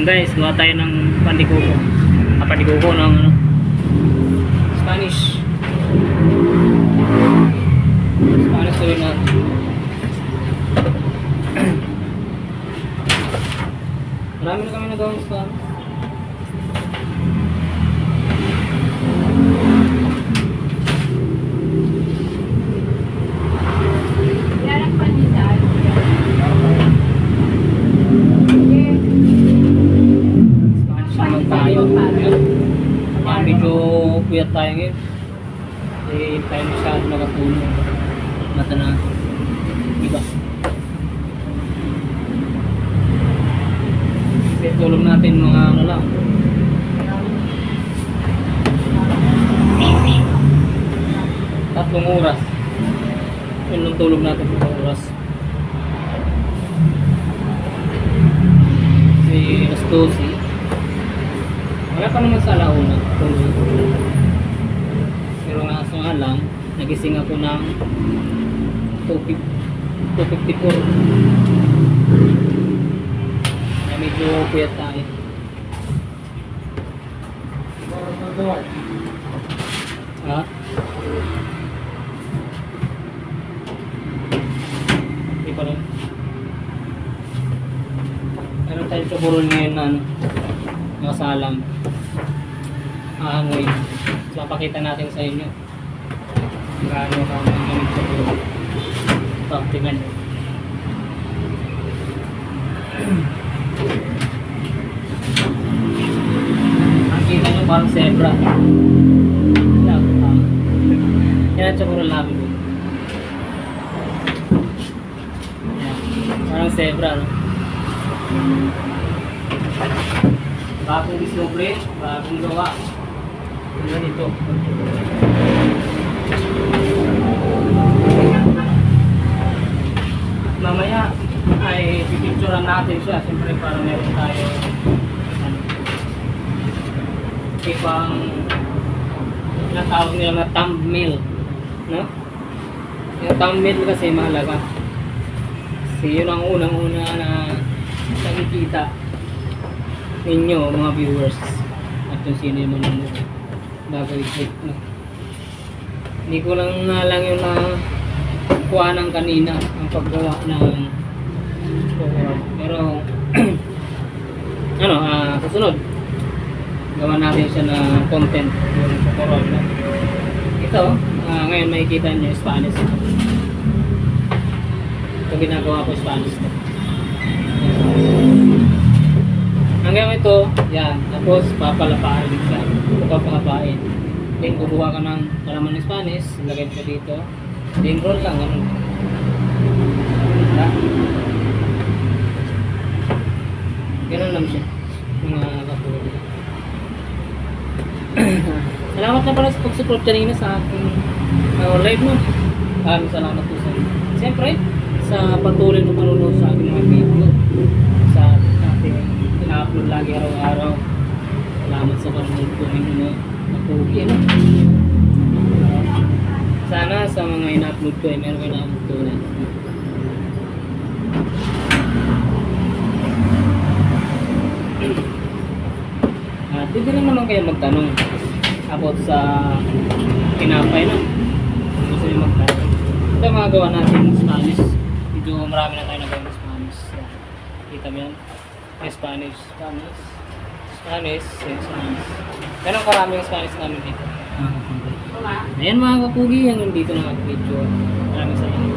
guys, gawa tayo ng pandikuko. Pandikuko ng ano, Spanish. Spanish gawin natin. Marami na kami nagawang Spanish. Medyo puyat tayo ngayon. Eh, tayo masyado nakatulong. Mata na. Diba? Kasi tulong natin mga ano lang. Tatlong oras. Yun lang tulog natin 3 oras. Kasi alas 12. Wala pa naman sa alauna. Pero nga so nga lang, nagising ako ng 2:54. Kaya medyo puyat tayo. Ha? Hindi pa rin. Meron tayo sa burol ngayon na ano, nakasalang. Ahangoy. So, papakita natin sa inyo gaano kami gamit sa puro. Ito, tingnan nyo. Ang kita nyo parang zebra. Yan ang tsakuro namin. Parang zebra, no? Bagong discovery, bagong gawa. Ganito. Mamaya ay pipicturean natin siya. Siyempre para meron tayo ibang natawag nila na thumbnail, no? Yung thumbnail kasi mahalaga. Kasi yun ang unang-una na nakikita ninyo mga viewers at kung sino yung manunod bago i-click, no? Hindi ko lang yung nakuha ng kanina ang paggawa ng cover, pero ano, susunod gawa natin siya na content yung cover, no? Ito, ngayon makikita nyo yung Spanish. Ito ginagawa ko Spanish to. Hanggang ito, yan. Tapos, papalapain siya. Papalapain. Then, kukuha ka ng kalaman ng Spanish. Lagay siya dito. Then, roll lang. Ganun. Ganun lang siya. Mga kapulog. Salamat na pala sa pag-support kanina sa aking live mo. Salamat po sa inyo. Siyempre, sa patuloy na manunod sa aking mga video. Sa ating ina-upload lagi araw-araw. Salamat sa panonood ko ninyo. Napugi, ano? Sana sa mga ina-upload ko ay meron kayo na-upload. At hindi rin naman kayo magtanong about sa tinapay, no? Gusto nyo magtanong. Ito mga gawa natin Spanish. Medyo marami na tayo nagawin Spanish. Kita mo yan? Spanish. Ganun karami yung Spanish namin dito. Ayan mga kapugi, hanggang dito na mag-video. Maraming salamat.